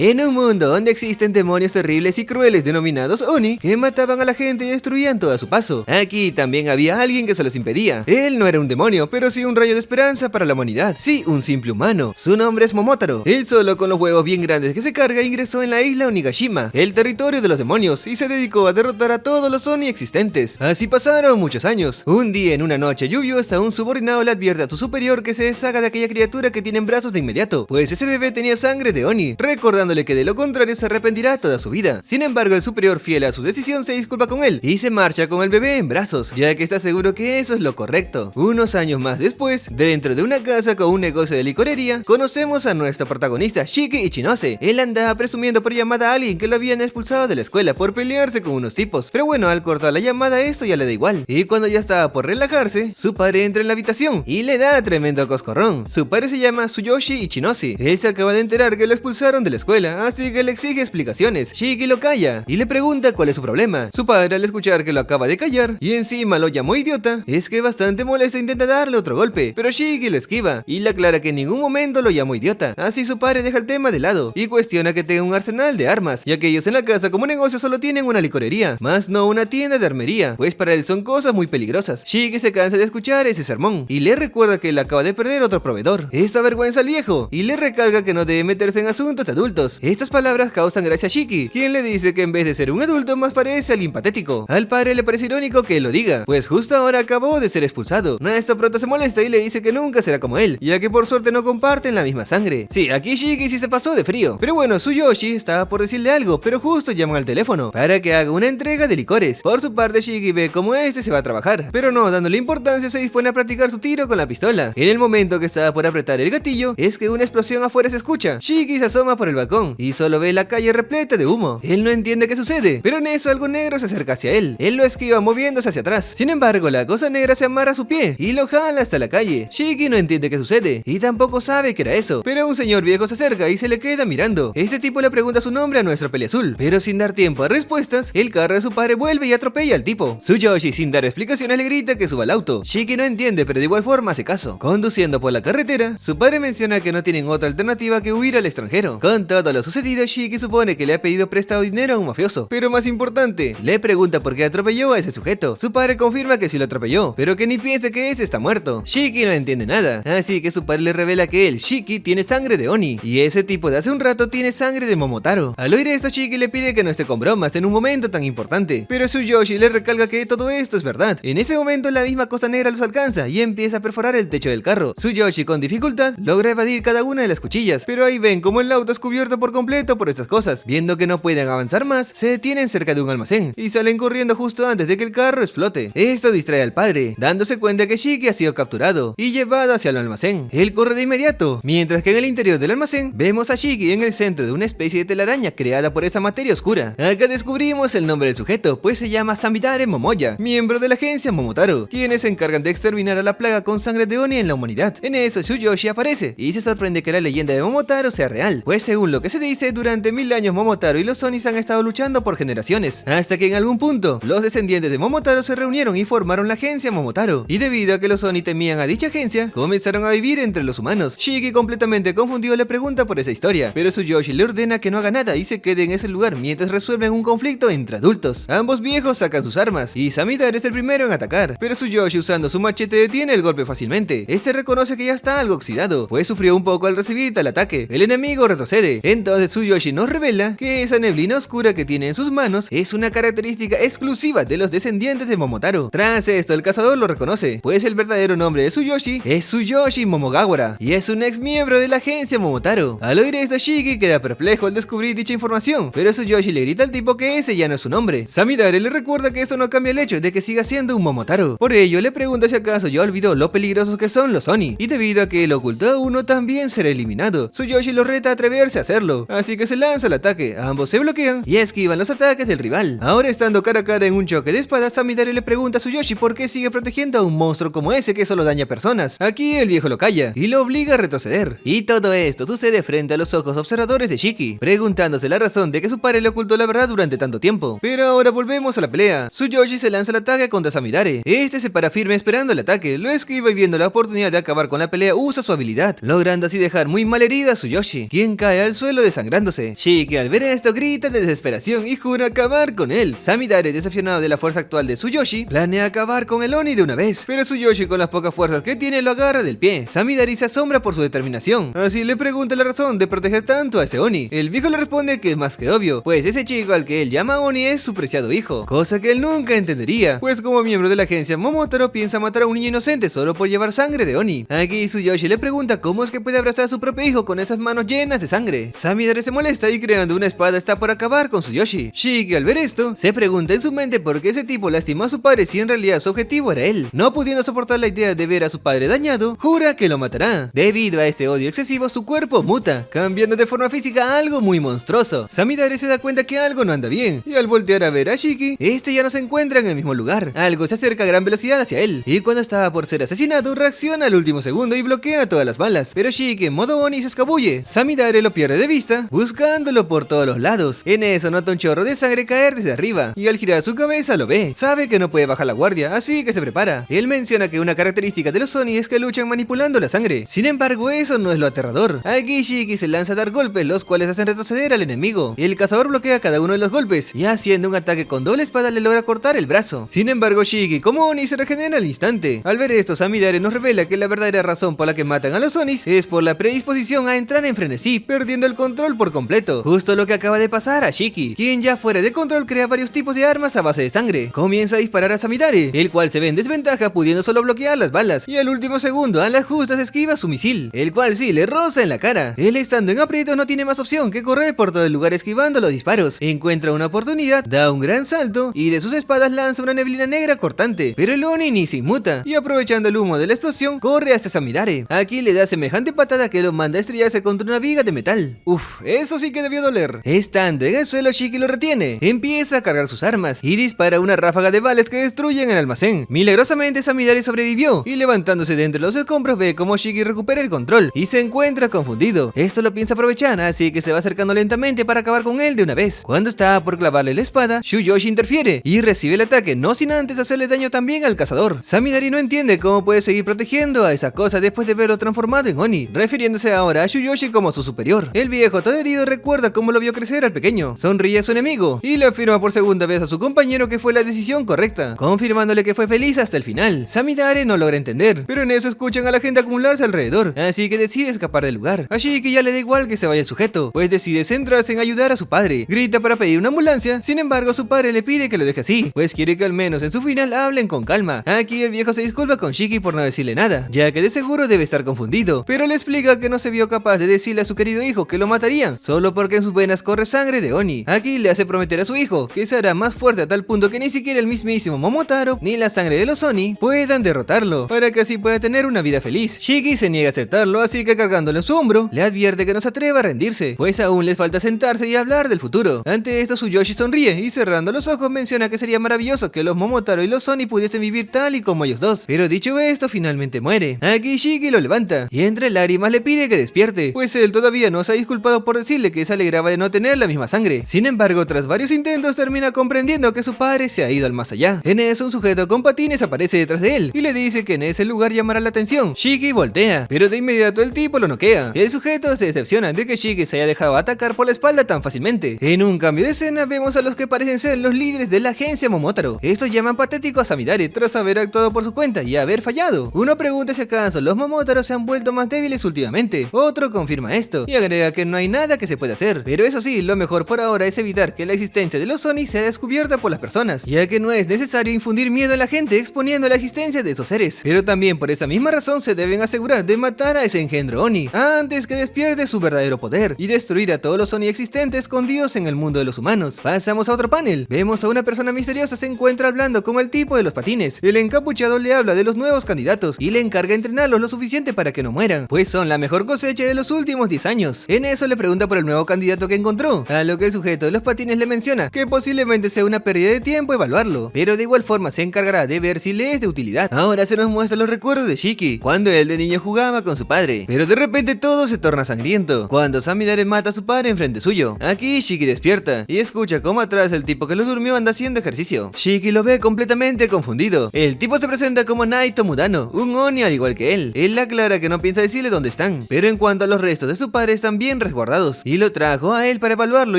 En un mundo donde existen demonios terribles y crueles denominados Oni, que mataban a la gente y destruían todo a su paso, aquí también había alguien que se los impedía. Él no era un demonio, pero sí un rayo de esperanza para la humanidad. Sí, un simple humano. Su nombre es Momotaro. Él solo con los huevos bien grandes que se carga ingresó en la isla Onigashima, el territorio de los demonios, y se dedicó a derrotar a todos los Oni existentes. Así pasaron muchos años. Un día en una noche lluviosa, un subordinado le advierte a su superior que se deshaga de aquella criatura que tiene en brazos de inmediato, pues ese bebé tenía sangre de Oni, recordándole que de lo contrario se arrepentirá toda su vida. Sin embargo, el superior, fiel a su decisión, se disculpa con él y se marcha con el bebé en brazos, ya que está seguro que eso es lo correcto. Unos años más después, dentro de una casa con un negocio de licorería, conocemos a nuestro protagonista, Shiki Ichinose. Él andaba presumiendo por llamada a alguien que lo habían expulsado de la escuela por pelearse con unos tipos, pero bueno, al cortar la llamada esto ya le da igual. Y cuando ya estaba por relajarse, su padre entra en la habitación y le da tremendo coscorrón. Su padre se llama Tsuyoshi Ichinose. Él se acaba de enterar que lo expulsaron de la escuela, así que le exige explicaciones. Shiki lo calla y le pregunta cuál es su problema. Su padre, al escuchar que lo acaba de callar y encima lo llamó idiota, es que bastante molesto intenta darle otro golpe, pero Shiki lo esquiva y le aclara que en ningún momento lo llamó idiota. Así su padre deja el tema de lado y cuestiona que tenga un arsenal de armas, ya que ellos en la casa como negocio solo tienen una licorería, más no una tienda de armería, pues para él son cosas muy peligrosas. Shiki se cansa de escuchar ese sermón y le recuerda que él acaba de perder otro proveedor. Esto avergüenza al viejo y le recalca que no debe meterse en asuntos de adultos. Estas palabras causan gracia a Shiki, quien le dice que en vez de ser un adulto más parece alguien patético. Al padre le parece irónico que él lo diga, pues justo ahora acabó de ser expulsado. Esto pronto se molesta y le dice que nunca será como él, ya que por suerte no comparten la misma sangre. Sí, aquí Shiki sí se pasó de frío, pero bueno, Tsuyoshi estaba por decirle algo, pero justo llaman al teléfono para que haga una entrega de licores. Por su parte, Shiki ve cómo este se va a trabajar, pero no dándole importancia se dispone a practicar su tiro con la pistola. En el momento que estaba por apretar el gatillo, es que una explosión afuera se escucha. Shiki se asoma por el balcón y solo ve la calle repleta de humo. Él no entiende qué sucede, pero en eso algo negro se acerca hacia él. Él lo esquiva moviéndose hacia atrás. Sin embargo, la cosa negra se amarra a su pie y lo jala hasta la calle. Shiki no entiende qué sucede y tampoco sabe qué era eso, pero un señor viejo se acerca y se le queda mirando. Este tipo le pregunta su nombre a nuestro peleazul, pero sin dar tiempo a respuestas, el carro de su padre vuelve y atropella al tipo. Tsuyoshi, sin dar explicaciones, le grita que suba al auto. Shiki no entiende, pero de igual forma hace caso. Conduciendo por la carretera, su padre menciona que no tienen otra alternativa que huir al extranjero. Con todo lo sucedido, Shiki supone que le ha pedido prestado dinero a un mafioso, pero más importante, le pregunta por qué atropelló a ese sujeto. Su padre confirma que sí lo atropelló, pero que ni piense que ese está muerto. Shiki no entiende nada, así que su padre le revela que él, Shiki, tiene sangre de Oni, y ese tipo de hace un rato tiene sangre de Momotaro. Al oír esto, Shiki le pide que no esté con bromas en un momento tan importante, pero Tsuyoshi le recalca que todo esto es verdad. En ese momento la misma Costa Negra los alcanza y empieza a perforar el techo del carro. Tsuyoshi con dificultad logra evadir cada una de las cuchillas, pero ahí ven como el auto es cubierto por completo por estas cosas. Viendo que no pueden avanzar más, se detienen cerca de un almacén y salen corriendo justo antes de que el carro explote. Esto distrae al padre, dándose cuenta que Shiki ha sido capturado y llevado hacia el almacén. Él corre de inmediato, mientras que en el interior del almacén vemos a Shiki en el centro de una especie de telaraña creada por esa materia oscura. Acá descubrimos el nombre del sujeto, pues se llama Samidare Momoya, miembro de la agencia Momotaro, quienes se encargan de exterminar a la plaga con sangre de Oni en la humanidad. En eso Tsuyoshi aparece y se sorprende que la leyenda de Momotaro sea real, pues según lo que se dice, durante 1000 años Momotaro y los Onis han estado luchando por generaciones, hasta que en algún punto los descendientes de Momotaro se reunieron y formaron la agencia Momotaro, y debido a que los Oni temían a dicha agencia, comenzaron a vivir entre los humanos. Shiki, completamente confundido, le pregunta por esa historia, pero Tsuyoshi le ordena que no haga nada y se quede en ese lugar mientras resuelven un conflicto entre adultos. Ambos viejos sacan sus armas y Samidare es el primero en atacar, pero Tsuyoshi, usando su machete, detiene el golpe fácilmente. Este reconoce que ya está algo oxidado, pues sufrió un poco al recibir tal ataque. El enemigo retrocede. Entonces Tsuyoshi nos revela que esa neblina oscura que tiene en sus manos es una característica exclusiva de los descendientes de Momotaro. Tras esto, el cazador lo reconoce, pues el verdadero nombre de Tsuyoshi es Tsuyoshi Momogawara y es un ex miembro de la agencia Momotaro. Al oír esto, Shiki queda perplejo al descubrir dicha información, pero Tsuyoshi le grita al tipo que ese ya no es su nombre. Samidare le recuerda que eso no cambia el hecho de que siga siendo un Momotaro. Por ello, le pregunta si acaso ya olvidó lo peligrosos que son los Oni, y debido a que él ocultó a uno, también será eliminado. Tsuyoshi lo reta a atreverse a hacerlo, así que se lanza al ataque. Ambos se bloquean y esquivan los ataques del rival. Ahora, estando cara a cara en un choque de espadas, Samidare le pregunta a Tsuyoshi por qué sigue protegiendo a un monstruo como ese que solo daña personas. Aquí el viejo lo calla y lo obliga a retroceder. Y todo esto sucede frente a los ojos observadores de Shiki, preguntándose la razón de que su padre le ocultó la verdad durante tanto tiempo. Pero ahora volvemos a la pelea. Tsuyoshi se lanza al ataque contra Samidare. Este se para firme esperando el ataque, lo esquiva y viendo la oportunidad de acabar con la pelea usa su habilidad, logrando así dejar muy mal herida a Tsuyoshi, quien cae al suelo suelo desangrándose. Shiki al ver esto grita de desesperación y jura acabar con él. Samidare, decepcionado de la fuerza actual de Tsuyoshi, planea acabar con el Oni de una vez, pero Tsuyoshi con las pocas fuerzas que tiene lo agarra del pie. Samidare se asombra por su determinación, así le pregunta la razón de proteger tanto a ese Oni. El viejo le responde que es más que obvio, pues ese chico al que él llama Oni es su preciado hijo, cosa que él nunca entendería, pues como miembro de la agencia Momotaro piensa matar a un niño inocente solo por llevar sangre de Oni. Aquí Tsuyoshi le pregunta cómo es que puede abrazar a su propio hijo con esas manos llenas de sangre. Samidare se molesta y creando una espada está por acabar con Tsuyoshi. Shiki al ver esto, se pregunta en su mente por qué ese tipo lastimó a su padre si en realidad su objetivo era él. No pudiendo soportar la idea de ver a su padre dañado, jura que lo matará. Debido a este odio excesivo, su cuerpo muta, cambiando de forma física a algo muy monstruoso. Samidare se da cuenta que algo no anda bien, y al voltear a ver a Shiki, este ya no se encuentra en el mismo lugar. Algo se acerca a gran velocidad hacia él, y cuando estaba por ser asesinado, reacciona al último segundo y bloquea todas las balas. Pero Shiki en modo Oni se escabulle. Samidare lo pierde de vista, buscándolo por todos los lados. En eso nota un chorro de sangre caer desde arriba, y al girar su cabeza lo ve. Sabe que no puede bajar la guardia, así que se prepara. Él menciona que una característica de los Oni es que luchan manipulando la sangre. Sin embargo, eso no es lo aterrador. Aquí Shiki se lanza a dar golpes, los cuales hacen retroceder al enemigo. El cazador bloquea cada uno de los golpes, y haciendo un ataque con doble espada le logra cortar el brazo. Sin embargo, Shiki como Oni se regenera al instante. Al ver esto, Samidare nos revela que la verdadera razón por la que matan a los Onis es por la predisposición a entrar en frenesí, perdiendo el control por completo. Justo lo que acaba de pasar a Shiki, quien ya fuera de control crea varios tipos de armas a base de sangre. Comienza a disparar a Samidare, el cual se ve en desventaja pudiendo solo bloquear las balas, y al último segundo a las justas esquiva su misil, el cual sí le roza en la cara. Él estando en aprietos no tiene más opción que correr por todo el lugar esquivando los disparos. Encuentra una oportunidad, da un gran salto y de sus espadas lanza una neblina negra cortante, pero el Oni ni se inmuta y aprovechando el humo de la explosión corre hasta Samidare. Aquí le da semejante patada que lo manda a estrellarse contra una viga de metal. Uf, eso sí que debió doler. Estando en el suelo, Shiki lo retiene, empieza a cargar sus armas y dispara una ráfaga de balas que destruyen el almacén. Milagrosamente Samidare sobrevivió y levantándose de entre los escombros ve como Shiki recupera el control y se encuentra confundido. Esto lo piensa aprovechar, así que se va acercando lentamente para acabar con él de una vez. Cuando está por clavarle la espada, Tsuyoshi interfiere y recibe el ataque, no sin antes hacerle daño también al cazador. Samidare no entiende cómo puede seguir protegiendo a esa cosa después de verlo transformado en Oni, refiriéndose ahora a Tsuyoshi como su superior. El viejo todo herido recuerda cómo lo vio crecer al pequeño, sonríe a su enemigo y le afirma por segunda vez a su compañero que fue la decisión correcta, confirmándole que fue feliz hasta el final. Samidare no logra entender, pero en eso escuchan a la gente acumularse alrededor, así que decide escapar del lugar. A Shiki ya le da igual que se vaya el sujeto, pues decide centrarse en ayudar a su padre. Grita para pedir una ambulancia, sin embargo su padre le pide que lo deje así, pues quiere que al menos en su final hablen con calma. Aquí el viejo se disculpa con Shiki por no decirle nada, ya que de seguro debe estar confundido, pero le explica que no se vio capaz de decirle a su querido hijo que lo matarían, solo porque en sus venas corre sangre de Oni. Aquí le hace prometer a su hijo que se hará más fuerte a tal punto que ni siquiera el mismísimo Momotaro ni la sangre de los Oni puedan derrotarlo, para que así pueda tener una vida feliz. Shiki se niega a aceptarlo, así que cargándolo en su hombro, le advierte que no se atreva a rendirse, pues aún les falta sentarse y hablar del futuro. Ante esto Tsuyoshi sonríe y cerrando los ojos menciona que sería maravilloso que los Momotaro y los Oni pudiesen vivir tal y como ellos dos, pero dicho esto finalmente muere. Aquí Shiki lo levanta y entre lágrimas le pide que despierte, pues él todavía no se ha disculpado por decirle que se alegraba de no tener la misma sangre. Sin embargo, tras varios intentos termina comprendiendo que su padre se ha ido al más allá. En eso un sujeto con patines aparece detrás de él y le dice que en ese lugar llamará la atención. Shiki voltea, pero de inmediato el tipo lo noquea. El sujeto se decepciona de que Shiki se haya dejado atacar por la espalda tan fácilmente. En un cambio de escena vemos a los que parecen ser los líderes de la agencia Momotaro. Estos llaman patético a Samidare tras haber actuado por su cuenta y haber fallado. Uno pregunta si acaso los Momotaro se han vuelto más débiles últimamente. Otro confirma esto y agrega que no hay nada que se pueda hacer. Pero eso sí, lo mejor por ahora es evitar que la existencia de los Oni sea descubierta por las personas, ya que no es necesario infundir miedo a la gente exponiendo la existencia de esos seres. Pero también por esa misma razón se deben asegurar de matar a ese engendro Oni antes que despierte su verdadero poder y destruir a todos los Oni existentes escondidos en el mundo de los humanos. Pasamos a otro panel. Vemos a una persona misteriosa se encuentra hablando con el tipo de los patines. El encapuchado le habla de los nuevos candidatos y le encarga entrenarlos lo suficiente para que no mueran, pues son la mejor cosecha de los últimos 10 años. En eso le pregunta por el nuevo candidato que encontró, a lo que el sujeto de los patines le menciona que posiblemente sea una pérdida de tiempo evaluarlo, pero de igual forma se encargará de ver si le es de utilidad. Ahora se nos muestra los recuerdos de Shiki, cuando él de niño jugaba con su padre, pero de repente todo se torna sangriento, cuando Samidare mata a su padre enfrente suyo. Aquí Shiki despierta y escucha cómo atrás el tipo que lo durmió anda haciendo ejercicio. Shiki lo ve completamente confundido. El tipo se presenta como Naito Mudano, un Oni al igual que él. Él aclara que no piensa decirle dónde están, pero en cuanto a los restos de su padre están bien bien resguardados, y lo trajo a él para evaluarlo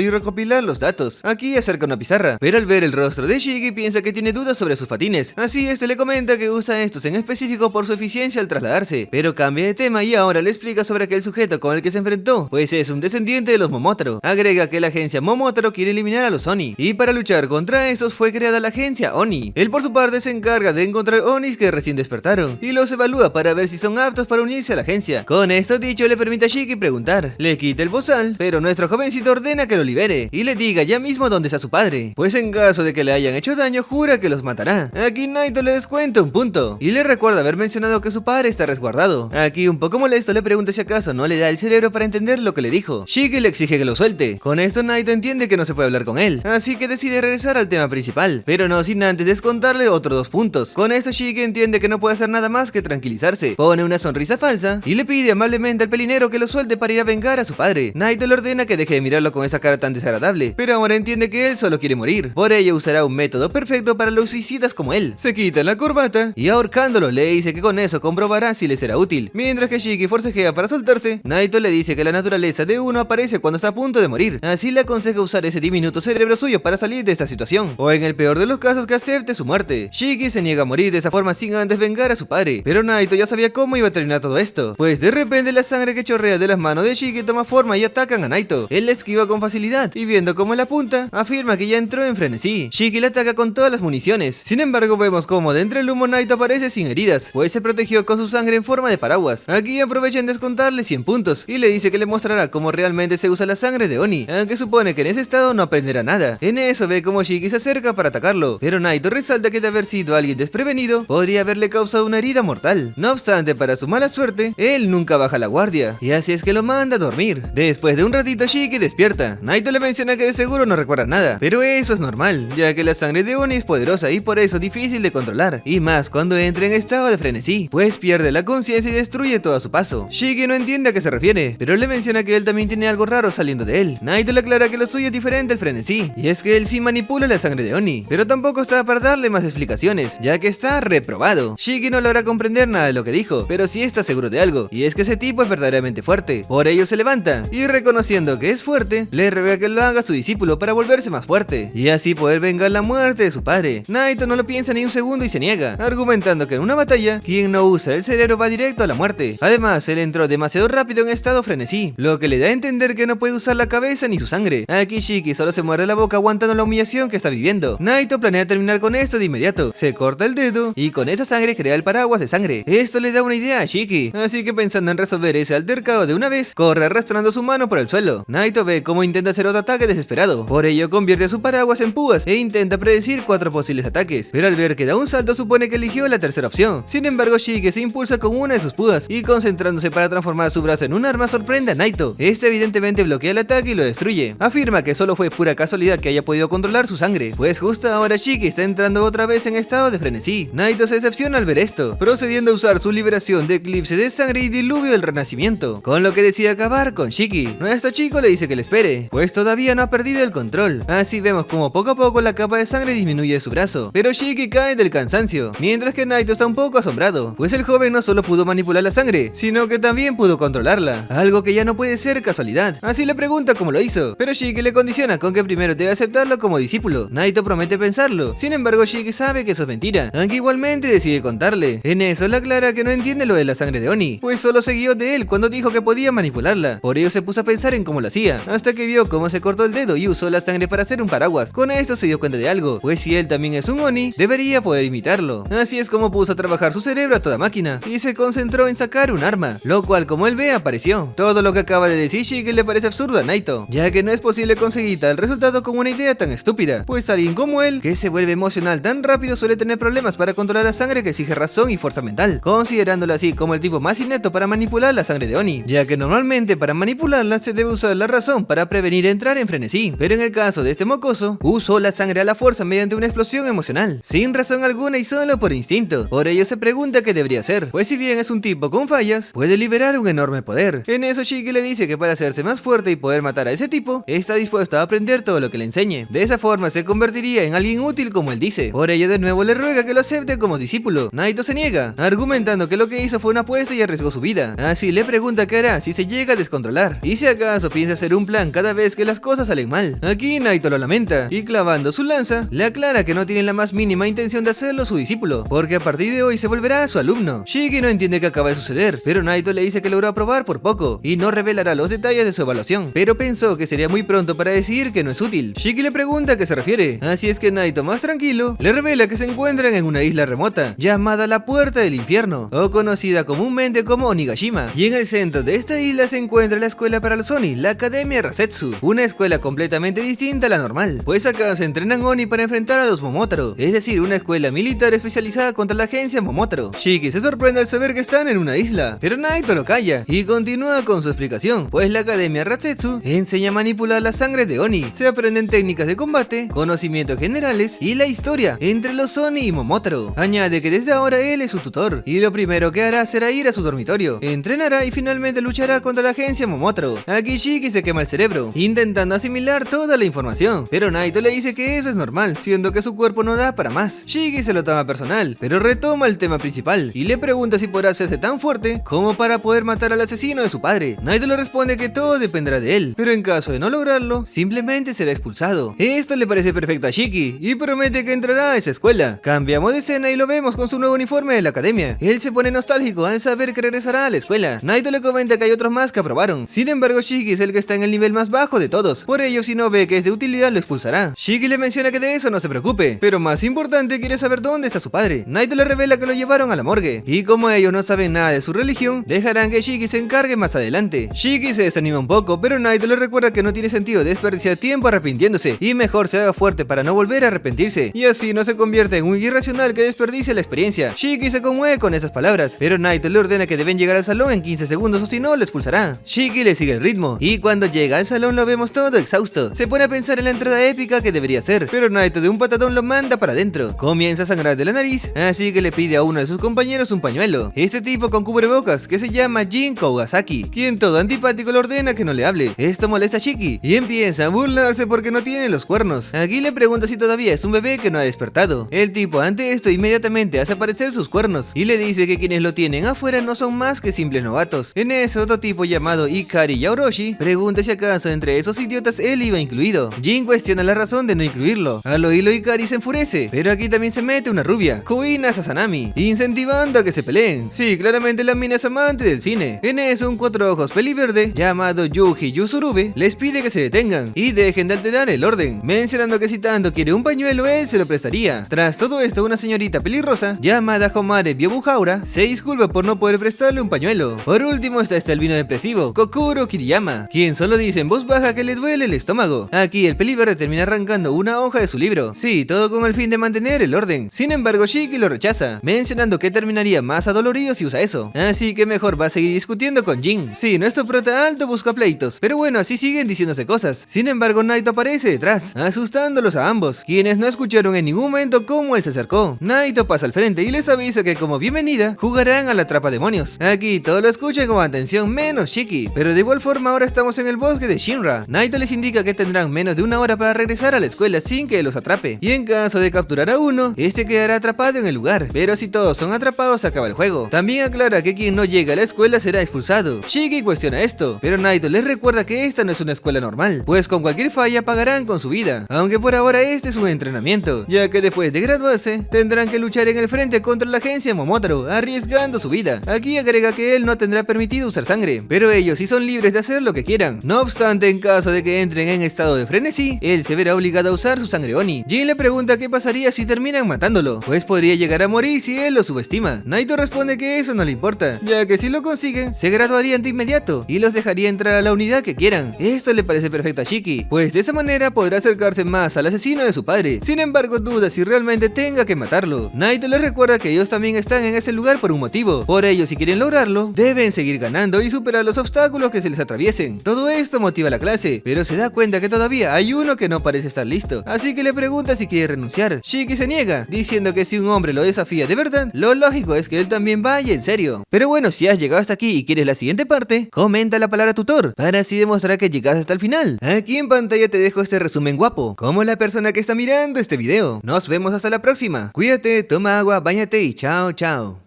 y recopilar los datos. Aquí acerca una pizarra, pero al ver el rostro de Shiki piensa que tiene dudas sobre sus patines. Así este le comenta que usa estos en específico por su eficiencia al trasladarse, pero cambia de tema y ahora le explica sobre aquel sujeto con el que se enfrentó, pues es un descendiente de los Momotaro. Agrega que la agencia Momotaro quiere eliminar a los Oni, y para luchar contra estos fue creada la agencia Oni. Él por su parte se encarga de encontrar Onis que recién despertaron, y los evalúa para ver si son aptos para unirse a la agencia. Con esto dicho le permite a Shiki preguntar, le quita el bozal, pero nuestro jovencito ordena que lo libere, y le diga ya mismo dónde está su padre, pues en caso de que le hayan hecho daño jura que los matará. Aquí Naito le descuenta un punto, y le recuerda haber mencionado que su padre está resguardado. Aquí un poco molesto le pregunta si acaso no le da el cerebro para entender lo que le dijo. Shiki le exige que lo suelte. Con esto Naito entiende que no se puede hablar con él, así que decide regresar al tema principal, pero no sin antes descontarle otros 2 puntos. Con esto Shiki entiende que no puede hacer nada más que tranquilizarse, pone una sonrisa falsa y le pide amablemente al pelinero que lo suelte para ir a vengar a su padre. Naito le ordena que deje de mirarlo con esa cara tan desagradable, pero ahora entiende que él solo quiere morir, por ello usará un método perfecto para los suicidas como él. Se quita la corbata y ahorcándolo le dice que con eso comprobará si le será útil. Mientras que Shiki forcejea para soltarse, Naito le dice que la naturaleza de uno aparece cuando está a punto de morir, así le aconseja usar ese diminuto cerebro suyo para salir de esta situación, o en el peor de los casos que acepte su muerte. Shiki se niega a morir de esa forma sin antes vengar a su padre, pero Naito ya sabía cómo iba a terminar todo esto, pues de repente la sangre que chorrea de las manos de Shiki toma forma y atacan a Naito. Él la esquiva con facilidad y viendo cómo la apunta, afirma que ya entró en frenesí. Shiki le ataca con todas las municiones. Sin embargo vemos como de entre el humo Naito aparece sin heridas, pues se protegió con su sangre en forma de paraguas. Aquí aprovecha en descontarle 100 puntos y le dice que le mostrará cómo realmente se usa la sangre de Oni, aunque supone que en ese estado no aprenderá nada. En eso ve como Shiki se acerca para atacarlo, pero Naito resalta que de haber sido alguien desprevenido, podría haberle causado una herida mortal. No obstante, para su mala suerte, él nunca baja la guardia, y así es que lo manda a dormir. Después de un ratito Shiki despierta. Naito le menciona que de seguro no recuerda nada, pero eso es normal, ya que la sangre de Oni es poderosa y por eso difícil de controlar, y más cuando entra en estado de frenesí, pues pierde la conciencia y destruye todo a su paso. Shiki no entiende a qué se refiere, pero le menciona que él también tiene algo raro saliendo de él. Naito le aclara que lo suyo es diferente al frenesí, y es que él sí manipula la sangre de Oni, pero tampoco está para darle más explicaciones, ya que está reprobado. Shiki no logra comprender nada de lo que dijo, pero sí está seguro de algo, y es que ese tipo es verdaderamente fuerte. Por ello se levanta, y reconociendo que es fuerte, le ruega que lo haga su discípulo para volverse más fuerte, y así poder vengar la muerte de su padre. Naito no lo piensa ni un segundo y se niega, argumentando que en una batalla, quien no usa el cerebro va directo a la muerte. Además, él entró demasiado rápido en estado frenesí, lo que le da a entender que no puede usar la cabeza ni su sangre. Aquí Shiki solo se muerde la boca aguantando la humillación que está viviendo. Naito planea terminar con esto de inmediato, se corta el dedo y con esa sangre crea el paraguas de sangre. Esto le da una idea a Shiki, así que pensando en resolver ese altercado de una vez, corre arrastrando su mano por el suelo. Naito ve cómo intenta hacer otro ataque desesperado, por ello convierte su paraguas en púas e intenta predecir 4 posibles ataques, pero al ver que da un salto supone que eligió la tercera opción. Sin embargo Shiki se impulsa con una de sus púas y concentrándose para transformar su brazo en un arma sorprende a Naito. Este evidentemente bloquea el ataque y lo destruye. Afirma que solo fue pura casualidad que haya podido controlar su sangre, pues justo ahora Shiki está entrando otra vez en estado de frenesí. Naito se decepciona al ver esto, procediendo a usar su liberación de eclipse de sangre y diluvio del renacimiento, con lo que decide acabar con Shiki. Nuestro chico le dice que le espere, pues todavía no ha perdido el control. Así vemos como poco a poco la capa de sangre disminuye de su brazo, pero Shiki cae del cansancio, mientras que Naito está un poco asombrado, pues el joven no solo pudo manipular la sangre, sino que también pudo controlarla, algo que ya no puede ser casualidad. Así le pregunta cómo lo hizo, pero Shiki le condiciona con que primero debe aceptarlo como discípulo. Naito promete pensarlo, sin embargo Shiki sabe que eso es mentira, aunque igualmente decide contarle. En eso le aclara que no entiende lo de la sangre de Oni, pues solo se guió de él cuando dijo que podía manipularla. Por ello se puso a pensar en cómo lo hacía, hasta que vio cómo se cortó el dedo y usó la sangre para hacer un paraguas. Con esto se dio cuenta de algo, pues si él también es un Oni, debería poder imitarlo. Así es como puso a trabajar su cerebro a toda máquina, y se concentró en sacar un arma, lo cual como él ve apareció. Todo lo que acaba de decir Shiki le parece absurdo a Naito, ya que no es posible conseguir tal resultado con una idea tan estúpida, pues alguien como él, que se vuelve emocional tan rápido, suele tener problemas para controlar la sangre que exige razón y fuerza mental, considerándolo así como el tipo más inepto para manipular la sangre de Oni, ya que normalmente para manipularla se debe usar la razón para prevenir entrar en frenesí, pero en el caso de este mocoso, usó la sangre a la fuerza mediante una explosión emocional, sin razón alguna y solo por instinto. Por ello se pregunta qué debería hacer, pues si bien es un tipo con fallas, puede liberar un enorme poder. En eso Shiki le dice que para hacerse más fuerte y poder matar a ese tipo, está dispuesto a aprender todo lo que le enseñe. De esa forma se convertiría en alguien útil como él dice. Por ello de nuevo le ruega que lo acepte como discípulo. Naito se niega, argumentando que lo que hizo fue una apuesta y arriesgó su vida. Así le pregunta qué hará si se llega a descontrolar. controlar. Y si acaso piensa hacer un plan cada vez que las cosas salen mal. Aquí Naito lo lamenta y clavando su lanza, le aclara que no tiene la más mínima intención de hacerlo su discípulo, porque a partir de hoy se volverá su alumno. Shiki no entiende qué acaba de suceder, pero Naito le dice que logró aprobar por poco y no revelará los detalles de su evaluación, pero pensó que sería muy pronto para decir que no es útil. Shiki le pregunta a qué se refiere, así es que Naito, más tranquilo, le revela que se encuentran en una isla remota llamada la Puerta del Infierno, o conocida comúnmente como Onigashima, y en el centro de esta isla se encuentra la escuela para los Oni, la Academia Rasetsu, una escuela completamente distinta a la normal, pues acá se entrenan Oni para enfrentar a los Momotaro, es decir, una escuela militar especializada contra la agencia Momotaro. Shiki se sorprende al saber que están en una isla, pero Naito lo calla y continúa con su explicación, pues la Academia Rasetsu enseña a manipular la sangre de Oni, se aprenden técnicas de combate, conocimientos generales y la historia entre los Oni y Momotaro. Añade que desde ahora él es su tutor y lo primero que hará será ir a su dormitorio, entrenará y finalmente luchará contra la agencia Momotaro. Aquí Shiki se quema el cerebro, intentando asimilar toda la información, pero Naito le dice que eso es normal, siendo que su cuerpo no da para más. Shiki se lo toma personal, pero retoma el tema principal y le pregunta si podrá hacerse tan fuerte como para poder matar al asesino de su padre. Naito le responde que todo dependerá de él, pero en caso de no lograrlo, simplemente será expulsado. Esto le parece perfecto a Shiki y promete que entrará a esa escuela. Cambiamos de escena y lo vemos con su nuevo uniforme de la academia. Él se pone nostálgico al saber que regresará a la escuela. Naito le comenta que hay otros más que aprobaron. Sin embargo, Shiki es el que está en el nivel más bajo de todos. Por ello, si no ve que es de utilidad, lo expulsará. Shiki le menciona que de eso no se preocupe, pero más importante, quiere saber dónde está su padre. Naito le revela que lo llevaron a la morgue, y como ellos no saben nada de su religión, dejarán que Shiki se encargue más adelante. Shiki se desanima un poco, pero Naito le recuerda que no tiene sentido desperdiciar tiempo arrepintiéndose, y mejor se haga fuerte para no volver a arrepentirse, y así no se convierte en un irracional que desperdicie la experiencia. Shiki se conmueve con esas palabras, pero Naito le ordena que deben llegar al salón en 15 segundos o si no, lo expulsará. Shiki le sigue el ritmo, y cuando llega al salón lo vemos todo exhausto. Se pone a pensar en la entrada épica que debería ser, pero Naito de un patadón lo manda para adentro. Comienza a sangrar de la nariz, así que le pide a uno de sus compañeros un pañuelo. Este tipo con cubrebocas, que se llama Jin Kougasaki, quien todo antipático le ordena que no le hable. Esto molesta a Shiki, y empieza a burlarse porque no tiene los cuernos. Aquí le pregunta si todavía es un bebé que no ha despertado. El tipo ante esto inmediatamente hace aparecer sus cuernos, y le dice que quienes lo tienen afuera no son más que simples novatos. En eso, otro tipo llamado Ikari Yaoroshi pregunta si acaso entre esos idiotas él iba incluido. Jin cuestiona la razón de no incluirlo. Al oírlo Ikari se enfurece, pero aquí también se mete una rubia, Kuina Sasanami, incentivando a que se peleen. Sí, claramente la mina es amante del cine. En eso, un cuatro ojos peliverde llamado Yuji Yusurube les pide que se detengan y dejen de alterar el orden, mencionando que si tanto quiere un pañuelo él se lo prestaría. Tras todo esto, una señorita pelirrosa llamada Homare Byobuhaura se disculpa por no poder prestarle un pañuelo. Por último está el vino depresivo, Kokuro Kiriyama, quien solo dice en voz baja que le duele el estómago. Aquí el peliverde termina arrancando una hoja de su libro. Sí, todo con el fin de mantener el orden. Sin embargo, Shiki lo rechaza, mencionando que terminaría más adolorido si usa eso. Así que mejor va a seguir discutiendo con Jin. Sí, nuestro prota alto busca pleitos, pero bueno, así siguen diciéndose cosas. Sin embargo, Naito aparece detrás, asustándolos a ambos, quienes no escucharon en ningún momento cómo él se acercó. Naito pasa al frente y les avisa que como bienvenida, jugarán a la atrapa demonios. Aquí todos lo escuchan con atención menos Shiki, pero de igual forma ahora estamos en el bosque de Shinra. Naito les indica que tendrán menos de una hora para regresar a la escuela sin que los atrape, y en caso de capturar a uno, este quedará atrapado en el lugar, pero si todos son atrapados acaba el juego. También aclara que quien no llega a la escuela será expulsado. Shiki cuestiona esto, pero Naito les recuerda que esta no es una escuela normal, pues con cualquier falla pagarán con su vida, aunque por ahora este es un entrenamiento, ya que después de graduarse tendrán que luchar en el frente contra la agencia Momotaro, arriesgando su vida. Aquí agrega que él no tendrá permitido usar sangre, pero ellos sí son libres de hacer lo que quieran. No obstante, en caso de que entren en estado de frenesí, él se verá obligado a usar su sangre Oni. Jin le pregunta qué pasaría si terminan matándolo, pues podría llegar a morir si él lo subestima. Naito responde que eso no le importa, ya que si lo consiguen, se graduarían de inmediato y los dejaría entrar a la unidad que quieran. Esto le parece perfecto a Shiki, pues de esa manera podrá acercarse más al asesino de su padre. Sin embargo, duda si realmente tenga que matarlo. Naito les recuerda que ellos también están en ese lugar por un motivo. Por ello, si quieren lograrlo, deben seguir ganando y superar los obstáculos que se les atraviesen. Todo esto motiva a la clase, pero se da cuenta que todavía hay uno que no parece estar listo, así que le pregunta si quiere renunciar. Shiki se niega, diciendo que si un hombre lo desafía de verdad, lo lógico es que él también vaya en serio. Pero bueno, si has llegado hasta aquí y quieres la siguiente parte, comenta la palabra tutor, para así demostrar que llegaste hasta el final. Aquí en pantalla te dejo este resumen guapo, como la persona que está mirando este video. Nos vemos hasta la próxima. Cuídate, toma agua, báñate y chao chao.